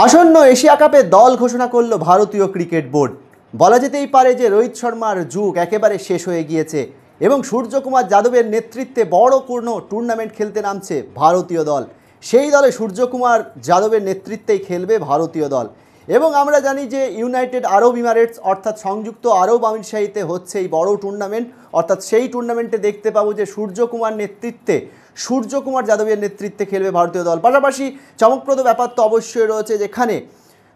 আসন্ন এশিয়া কাপে দল ঘোষণা করল ভারতীয় ক্রিকেট বোর্ড। বলা যেতেই পারে যে রোহিত শর্মার যুগ একেবারে শেষ হয়ে গিয়েছে এবং সূর্যকুমার যাদবের নেতৃত্বে বড় কোনো টুর্নামেন্ট খেলতে নামছে ভারতীয় দল। সেই দলে সূর্যকুমার যাদবের নেতৃত্বেই খেলবে ভারতীয় দল এবং আমরা জানি যে ইউনাইটেড আরব ইমারেটস অর্থাৎ সংযুক্ত আরব আমিরশাহিতে হচ্ছে এই বড় টুর্নামেন্ট। অর্থাৎ সেই টুর্নামেন্টে দেখতে পাবো যে সূর্যকুমার যাদবের নেতৃত্বে খেলবে ভারতীয় দল। পাশাপাশি চমকপ্রদ ব্যাপার তো অবশ্যই রয়েছে, যেখানে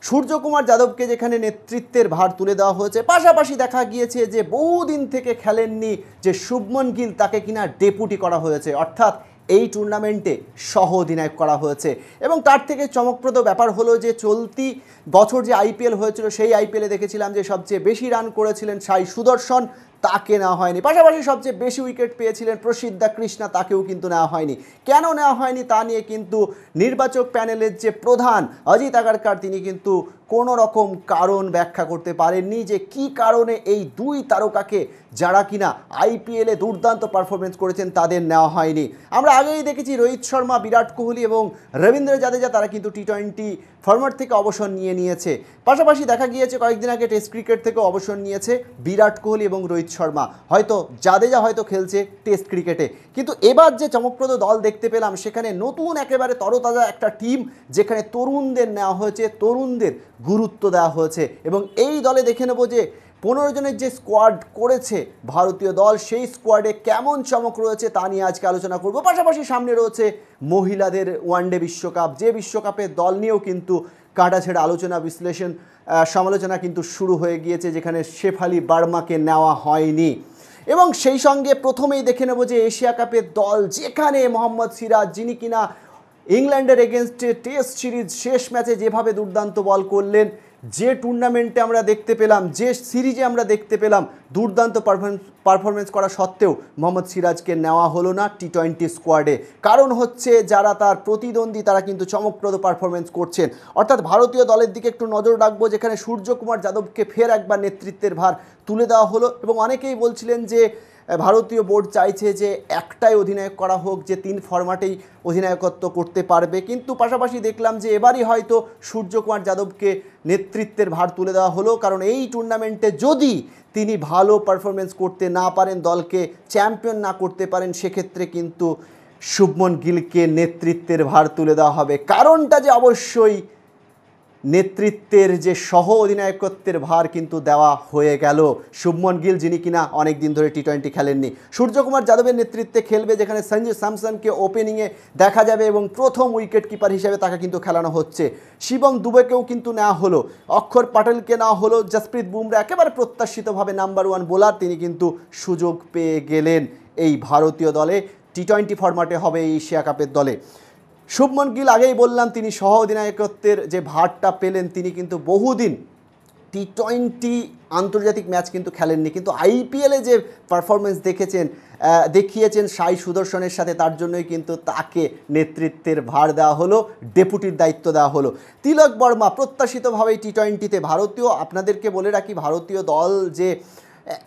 সূর্যকুমার যাদবকে যেখানে নেতৃত্বের ভার তুলে দেওয়া হয়েছে, পাশাপাশি দেখা গিয়েছে যে বহুদিন থেকে খেলেননি যে শুভমন গিল, তাকে কিনা ডেপুটি করা হয়েছে, অর্থাৎ এই টুর্নামেন্টে সহ অধিনায়ক করা হয়েছে। এবং তার থেকে চমকপ্রদ ব্যাপার হলো যে চলতি বছর যে আইপিএল হয়েছিল সেই আইপিএলে দেখেছিলাম যে সবচেয়ে বেশি রান করেছিলেন সাই সুদর্শন, তাকে নেওয়া হয়নি। পাশাপাশি সবচেয়ে বেশি উইকেট পেয়েছিলেন প্রসিদ্ধা কৃষ্ণা, তাকেও কিন্তু নেওয়া হয়নি। কেন নেওয়া হয়নি তা নিয়ে কিন্তু নির্বাচক প্যানেলের যে প্রধান অজিত আগারকার, তিনি কিন্তু কোনো রকম কারণ ব্যাখ্যা করতে পারেননি যে কি কারণে এই দুই তারকাকে, যারা কিনা আইপিএলে দুর্দান্ত পারফরমেন্স করেছেন, তাদের নেওয়া হয়নি। আমরা আগেই দেখেছি রোহিত শর্মা, বিরাট কোহলি এবং রবীন্দ্র জাদেজা, তারা কিন্তু টি-20 ফরম্যাট থেকে অবসর নিয়েছে। পাশাপাশি দেখা গিয়েছে কয়েকদিন আগে টেস্ট ক্রিকেট থেকেও অবসর নিয়েছে বিরাট কোহলি এবং রোহিত শর্মা। হয়তো জাদেজা হয়তো খেলছে টেস্ট ক্রিকেটে, কিন্তু এবার যে চমকপ্রদ দল দেখতে পেলাম, সেখানে নতুন একেবারে তরতাজা একটা টিম, যেখানে তরুণদের নেওয়া হয়েছে, তরুণদের গুরুত্ব দেওয়া হয়েছে। এবং এই দলে দেখে নেব যে 15 জনের যে স্কোয়াড করেছে ভারতীয় দল, সেই স্কোয়াডে কেমন চমক রয়েছে তা নিয়ে আজকে আলোচনা করব। পাশাপাশি সামনে রয়েছে মহিলাদের ওয়ানডে বিশ্বকাপ, যে বিশ্বকাপের দল নিয়েও কিন্তু কাটাছেড়া আলোচনা, বিশ্লেষণ, সমালোচনা কিন্তু শুরু হয়ে গিয়েছে, যেখানে শেফালি বার্মাকে নেওয়া হয়নি। এবং সেই সঙ্গে প্রথমেই দেখে নেব যে এশিয়া কাপের দল, যেখানে মোহাম্মদ সিরাজ, যিনি কিনা ইংল্যান্ডের এগেনস্টে টেস্ট সিরিজ শেষ ম্যাচে যেভাবে দুর্দান্ত বল করলেন, যে টুর্নামেন্টে আমরা দেখতে পেলাম, যে সিরিজে আমরা দেখতে পেলাম দুর্দান্ত পারফরমেন্স করা সত্ত্বেও মোহাম্মদ সিরাজকে নেওয়া হলো না টি-20 স্কোয়াডে। কারণ হচ্ছে যারা তার প্রতিদ্বন্দ্বী, তারা কিন্তু চমকপ্রদ পারফরমেন্স করছেন। অর্থাৎ ভারতীয় দলের দিকে একটু নজর রাখবো, যেখানে সূর্যকুমার যাদবকে ফের একবার নেতৃত্বের ভার তুলে দেওয়া হলো। এবং অনেকেই বলছিলেন যে ভারতীয় বোর্ড চাইছে যে একটাই অধিনায়ক করা হোক, যে 3 ফরম্যাটেই অধিনায়কত্ব করতে পারবে। কিন্তু পাশাপাশি দেখলাম যে এবারই হয়তো সূর্যকুমার যাদবকে নেতৃত্বের ভার তুলে দেওয়া হলো, কারণ এই টুর্নামেন্টে যদি তিনি ভালো পারফরমেন্স করতে না পারেন, দলকে চ্যাম্পিয়ন না করতে পারেন, সেক্ষেত্রে কিন্তু শুভমন গিলকে নেতৃত্বের ভার তুলে দেওয়া হবে। কারণটা যে অবশ্যই নেতৃত্বের যে সহ অধিনায়কত্বের ভার কিন্তু দেওয়া হয়ে গেল শুভমন গিল, যিনি কিনা অনেক দিন ধরে টি-20 খেলেননি। সূর্যকুমার যাদবের নেতৃত্বে খেলবে, যেখানে সঞ্জু স্যামসনকে ওপেনিংয়ে দেখা যাবে এবং প্রথম উইকেট কিপার হিসেবে তাকে কিন্তু খেলানো হচ্ছে। শিবম দুবেকেও কিন্তু নেওয়া হলো, অক্ষর প্যাটেলকে নেওয়া হলো, জসপ্রীত বুমরা একেবারে প্রত্যাশিতভাবে নাম্বার 1 বোলার, তিনি কিন্তু সুযোগ পেয়ে গেলেন এই ভারতীয় দলে। টি-20 ফরম্যাটে হবে এই এশিয়া কাপের দলে। শুভমন গিল, আগেই বললাম, তিনি সহ অধিনায়কত্বের যে ভারটা পেলেন, তিনি কিন্তু বহুদিন টি-20 আন্তর্জাতিক ম্যাচ কিন্তু খেলেননি, কিন্তু আইপিএলে যে পারফরমেন্স দেখিয়েছেন সাই সুদর্শনের সাথে, তার জন্যই কিন্তু তাকে নেতৃত্বের ভার দেওয়া হলো, ডেপুটির দায়িত্ব দেওয়া হলো। তিলক বর্মা প্রত্যাশিতভাবেই টি-20-তে ভারতীয়, আপনাদেরকে বলে রাখি, ভারতীয় দল যে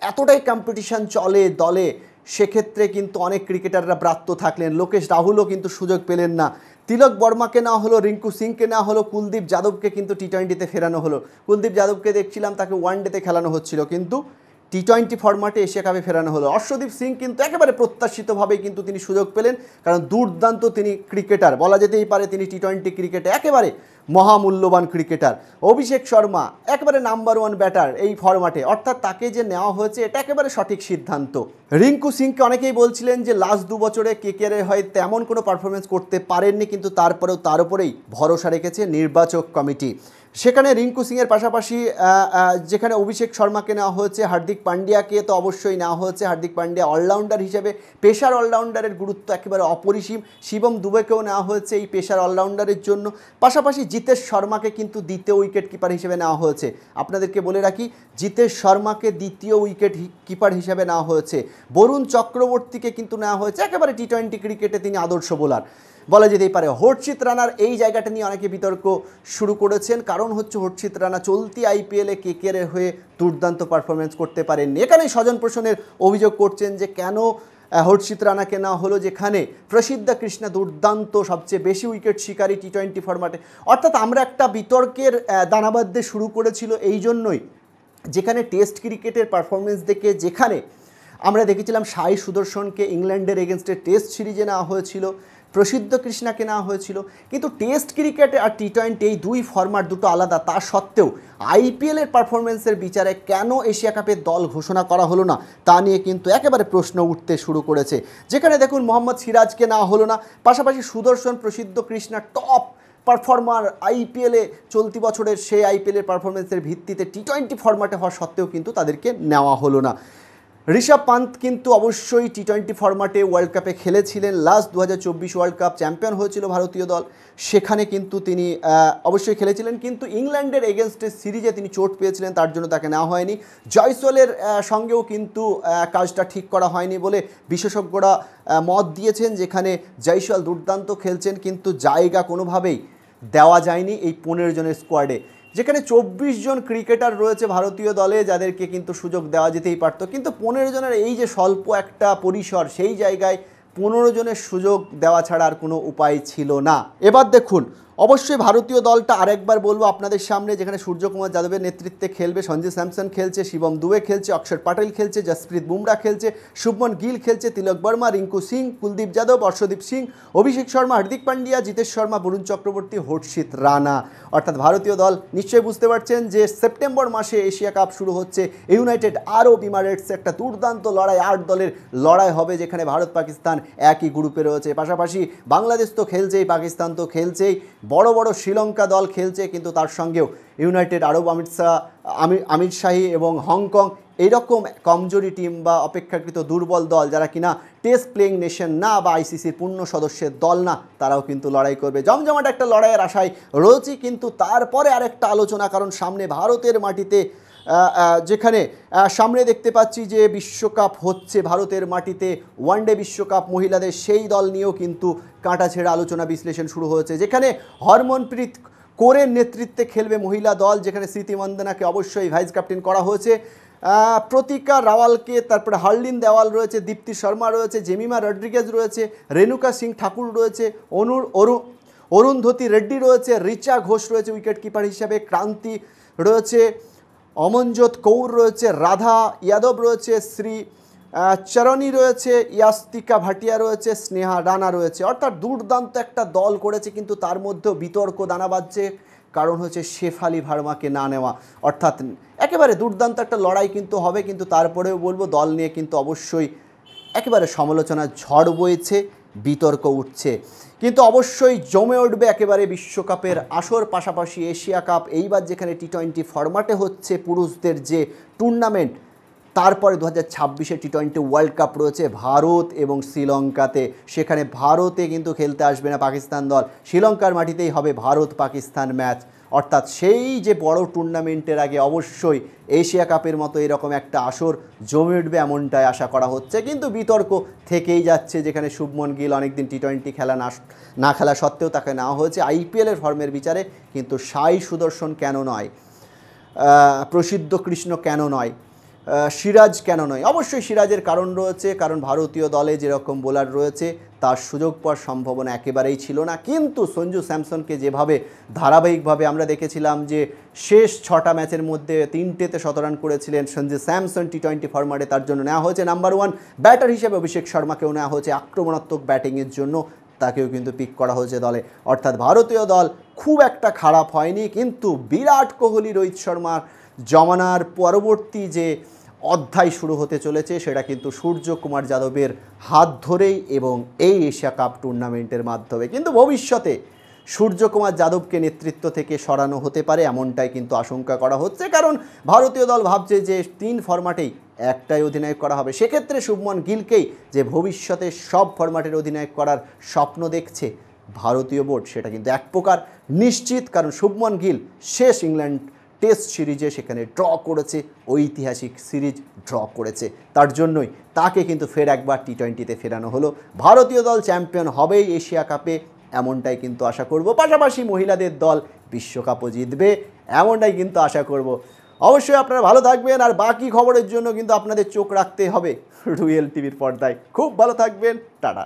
এতটাই কম্পিটিশান চলে দলে, সেক্ষেত্রে কিন্তু অনেক ক্রিকেটাররা ব্রাত্য থাকলেন। লোকেশ রাহুলও কিন্তু সুযোগ পেলেন না। তিলক বর্মাকে নেওয়া হলো, রিঙ্কু সিংকে নেওয়া হলো, কুলদীপ যাদবকে কিন্তু টি-20-তে ফেরানো হলো। কুলদীপ যাদবকে দেখছিলাম তাকে ওয়ানডেতে খেলানো হচ্ছিল, কিন্তু টি-20 ফরম্যাটে এশিয়া কাপে ফেরানো হলো। অর্শদীপ সিং কিন্তু একেবারে প্রত্যাশিতভাবেই কিন্তু তিনি সুযোগ পেলেন, কারণ দুর্দান্ত তিনি ক্রিকেটার, বলা যেতেই পারে তিনি টি-20 ক্রিকেটে একেবারে মহামূল্যবান ক্রিকেটার। অভিষেক শর্মা একেবারে নাম্বার 1 ব্যাটার এই ফরম্যাটে, অর্থাৎ তাকে যে নেওয়া হয়েছে এটা একেবারে সঠিক সিদ্ধান্ত। রিঙ্কু সিংকে অনেকেই বলছিলেন যে লাস্ট 2 বছরে কেকেআরে হয় তেমন কোনো পারফরমেন্স করতে পারেননি, কিন্তু তারপরেও তার উপরেই ভরসা রেখেছে নির্বাচক কমিটি। সেখানে রিঙ্কু সিংয়ের পাশাপাশি যেখানে অভিষেক শর্মাকে নেওয়া হয়েছে, হার্দিক পান্ডিয়াকে তো অবশ্যই নেওয়া হয়েছে। হার্দিক পান্ডিয়া অলরাউন্ডার হিসেবে, পেশার অলরাউন্ডারের গুরুত্ব একেবারে অপরিসীম। শিবম দুবেকেও নেওয়া হয়েছে এই পেশার অলরাউন্ডারের জন্য। পাশাপাশি জিতেশ শর্মাকে কিন্তু দ্বিতীয় উইকেট কিপার হিসেবে নেওয়া হয়েছে। আপনাদেরকে বলে রাখি, জিতেশ শর্মাকে দ্বিতীয় উইকেট কিপার হিসেবে নেওয়া হয়েছে। বরুণ চক্রবর্তীকে কিন্তু নেওয়া হয়েছে, একেবারে টি-20 ক্রিকেটে তিনি আদর্শ বোলার বলা যেতেই পারে। হর্ষিত রানার এই জায়গাটা নিয়ে অনেকে বিতর্ক শুরু করেছেন, কারণ হচ্ছে হর্ষিত রানা চলতি আইপিএলে কেকেআরের হয়ে দুর্দান্ত পারফরমেন্স করতে পারেননি। এখানে স্বজন পোষণের অভিযোগ করছেন যে কেন হর্ষিত রানাকে নেওয়া হলো, যেখানে প্রসিদ্ধ কৃষ্ণা দুর্দান্ত সবচেয়ে বেশি উইকেট শিকারী টি-20 ফরম্যাটে। অর্থাৎ আমরা একটা বিতর্কের দানাবাদ্যে শুরু করেছিল এই জন্যই, যেখানে টেস্ট ক্রিকেটের পারফরমেন্স দেখে যেখানে আমরা দেখেছিলাম সাই সুদর্শনকে ইংল্যান্ডের এগেনস্টে টেস্ট সিরিজে নেওয়া হয়েছিল, প্রসিদ্ধ কৃষ্ণাকে নেওয়া হয়েছিল, কিন্তু টেস্ট ক্রিকেটে আর টি-20 এই দুই ফরম্যাট দুটো আলাদা। তা সত্ত্বেও আইপিএলের পারফরমেন্সের বিচারে কেন এশিয়া কাপের দল ঘোষণা করা হলো না তা নিয়ে কিন্তু একেবারে প্রশ্ন উঠতে শুরু করেছে। যেখানে দেখুন মোহাম্মদ সিরাজকে নেওয়া হলো না, পাশাপাশি সুদর্শন, প্রসিদ্ধ কৃষ্ণা টপ পারফর্মার আইপিএলে চলতি বছরের সেই আইপিএলের পারফরমেন্সের ভিত্তিতে টি-20 ফরম্যাটে হওয়া সত্ত্বেও কিন্তু তাদেরকে নেওয়া হলো না। ঋষভ পান্ত কিন্তু অবশ্যই টি-20 ফরম্যাটে ওয়ার্ল্ড কাপে খেলেছিলেন, লাস্ট 2024 ওয়ার্ল্ড কাপ চ্যাম্পিয়ন হয়েছিল ভারতীয় দল, সেখানে কিন্তু তিনি অবশ্যই খেলেছিলেন, কিন্তু ইংল্যান্ডের এগেনস্টে সিরিজে তিনি চোট পেয়েছিলেন, তার জন্য তাকে নেওয়া হয়নি। জয়সওয়ালের সঙ্গেও কিন্তু কাজটা ঠিক করা হয়নি বলে বিশেষজ্ঞরা মত দিয়েছেন, যেখানে জয়সওয়াল দুর্দান্ত খেলছেন কিন্তু জায়গা কোনোভাবেই দেওয়া যায়নি এই 15 জনের স্কোয়াডে, যেখানে 24 জন ক্রিকেটার রয়েছে ভারতীয় দলে যাদেরকে কিন্তু সুযোগ দেওয়া যেতেই পারত, কিন্তু 15 জনের এই যে স্বল্প একটা পরিসর, সেই জায়গায় 15 জনের সুযোগ দেওয়া ছাড়া আর কোনো উপায় ছিল না। এবার দেখুন অবশ্যই ভারতীয় দলটা আরেকবার বলবো আপনাদের সামনে, যেখানে সূর্যকুমার যাদবের নেতৃত্বে খেলবে, সঞ্জু স্যামসন খেলছে, শিবম দুবে খেলছে, অক্ষর প্যাটেল খেলছে, জসপ্রীত বুমরা খেলছে, শুভমন গিল খেলছে, তিলক বর্মা, রিঙ্কু সিং, কুলদীপ যাদব, অর্শদীপ সিং, অভিষেক শর্মা, হার্দিক পান্ডিয়া, জিতেশ শর্মা, বরুণ চক্রবর্তী, হর্ষিত রানা। অর্থাৎ ভারতীয় দল নিশ্চয়ই বুঝতে পারছেন যে সেপ্টেম্বর মাসে এশিয়া কাপ শুরু হচ্ছে, ইউনাইটেড আরব এমিরেটসে একটা দুর্দান্ত লড়াই, 8 দলের লড়াই হবে, যেখানে ভারত পাকিস্তান একই গ্রুপে রয়েছে, পাশাপাশি বাংলাদেশ তো খেলছেই, পাকিস্তান তো খেলছেই, বড় বড় শ্রীলঙ্কা দল খেলছে, কিন্তু তার সঙ্গেও ইউনাইটেড আরব আমির শাহী এবং হংকং এইরকম কমজোরি টিম বা অপেক্ষাকৃত দুর্বল দল, যারা কিনা টেস্ট প্লেইং নেশন না বা আইসিসির পূর্ণ সদস্যের দল না, তারাও কিন্তু লড়াই করবে। জমজমাট একটা লড়াইয়ের আশায় রয়েছে, কিন্তু তারপরে আরেকটা আলোচনা, কারণ সামনে ভারতের মাটিতে যেখানে সামনে দেখতে পাচ্ছি যে বিশ্বকাপ হচ্ছে ভারতের মাটিতে, ওয়ানডে বিশ্বকাপ মহিলাদের, সেই দল নিয়েও কিন্তু কাঁটাছেঁড়া আলোচনা বিশ্লেষণ শুরু হয়েছে, যেখানে হরমনপ্রীত কৌরের নেতৃত্বে খেলবে মহিলা দল, যেখানে স্মৃতি মন্দনাকে অবশ্যই ভাইস ক্যাপ্টেন করা হয়েছে, প্রতিকা রাওয়ালকে, তারপরে হার্লিন দেওয়াল রয়েছে, দীপ্তি শর্মা রয়েছে, জেমিমা রড্রিগেজ রয়েছে, রেণুকা সিং ঠাকুর রয়েছে, অরুন্ধতী রেড্ডি রয়েছে, রিচা ঘোষ রয়েছে উইকেট কিপার হিসাবে, ক্রান্তি রয়েছে, অমনজোত কৌর রয়েছে, রাধা যাদব রয়েছে, শ্রী চরণী রয়েছে, ইয়াস্তিকা ভাটিয়া রয়েছে, স্নেহা রানা রয়েছে। অর্থাৎ দুর্দান্ত একটা দল করেছে, কিন্তু তার মধ্যেও বিতর্ক দানা বাজছে, কারণ হচ্ছে শেফালি ভার্মাকে না নেওয়া। অর্থাৎ একেবারে দুর্দান্ত একটা লড়াই কিন্তু হবে, কিন্তু তারপরেও বলবো দল নিয়ে কিন্তু অবশ্যই একেবারে সমালোচনার ঝড় বইছে, বিতর্ক উঠছে, কিন্তু অবশ্যই জমে উঠবে একেবারে বিশ্বকাপের আসর, পাশাপাশি এশিয়া কাপ। এইবার যেখানে টি-20 ফরম্যাটে হচ্ছে পুরুষদের যে টুর্নামেন্ট, তারপরে 2026-এ টি-20 ওয়ার্ল্ড কাপ রয়েছে ভারত এবং শ্রীলঙ্কাতে, সেখানে ভারতে কিন্তু খেলতে আসবে না পাকিস্তান দল, শ্রীলঙ্কার মাটিতেই হবে ভারত পাকিস্তান ম্যাচ। অর্থাৎ সেই যে বড় টুর্নামেন্টের আগে অবশ্যই এশিয়া কাপের মতো এরকম একটা আসর জমে উঠবে এমনটাই আশা করা হচ্ছে, কিন্তু বিতর্ক থেকেই যাচ্ছে, যেখানে শুভমন গিল অনেকদিন টি-20 খেলা না খেলা সত্ত্বেও তাকে নেওয়া হয়েছে আইপিএলের ফর্মের বিচারে, কিন্তু সাই সুদর্শন কেন নয়, প্রসিদ্ধ কৃষ্ণ কেন নয়, সিরাজ কেন নয়? অবশ্যই সিরাজের কারণ রয়েছে, কারণ ভারতীয় দলে যেরকম বোলার রয়েছে তার সুযোগ পাওয়ার সম্ভাবনা একেবারেই ছিল না, কিন্তু সঞ্জু স্যামসনকে যেভাবে ধারাবাহিকভাবে আমরা দেখেছিলাম যে শেষ 6টা ম্যাচের মধ্যে 3টেতে শতরান করেছিলেন সঞ্জু স্যামসন টি-20 ফরম্যাটে, তার জন্য নেওয়া হয়েছে নাম্বার 1 ব্যাটার হিসেবে অভিষেক শর্মাকেও নেওয়া হয়েছে আক্রমণাত্মক ব্যাটিংয়ের জন্য, তাকেও কিন্তু পিক করা হয়েছে দলে। অর্থাৎ ভারতীয় দল খুব একটা খারাপ হয়নি, কিন্তু বিরাট কোহলি, রোহিত শর্মার জমানার পরবর্তী যে অধ্যায় শুরু হতে চলেছে সেটা কিন্তু সূর্যকুমার যাদবের হাত ধরেই এবং এই এশিয়া কাপ টুর্নামেন্টের মাধ্যমে, কিন্তু ভবিষ্যতে সূর্যকুমার যাদবকে নেতৃত্ব থেকে সরানো হতে পারে এমনটাই কিন্তু আশঙ্কা করা হচ্ছে, কারণ ভারতীয় দল ভাবছে যে 3 ফরম্যাটেই একটাই অধিনায়ক করা হবে, সেক্ষেত্রে শুভমন গিলকেই যে ভবিষ্যতে সব ফরম্যাটের অধিনায়ক করার স্বপ্ন দেখছে ভারতীয় বোর্ড, সেটা কিন্তু এক প্রকার নিশ্চিত, কারণ শুভমন গিল শেষ ইংল্যান্ড টেস্ট সিরিজে সেখানে ড্র করেছে, ঐতিহাসিক সিরিজ ড্র করেছে, তার জন্যই তাকে কিন্তু ফের একবার টি-20-তে ফেরানো হলো। ভারতীয় দল চ্যাম্পিয়ন হবেই এশিয়া কাপে এমনটাই কিন্তু আশা করব, পাশাপাশি মহিলাদের দল বিশ্বকাপও জিতবে এমনটাই কিন্তু আশা করব। অবশ্যই আপনারা ভালো থাকবেন, আর বাকি খবরের জন্য কিন্তু আপনাদের চোখ রাখতে হবে রুয়েল টিভির পর্দায়। খুব ভালো থাকবেন, টাটা।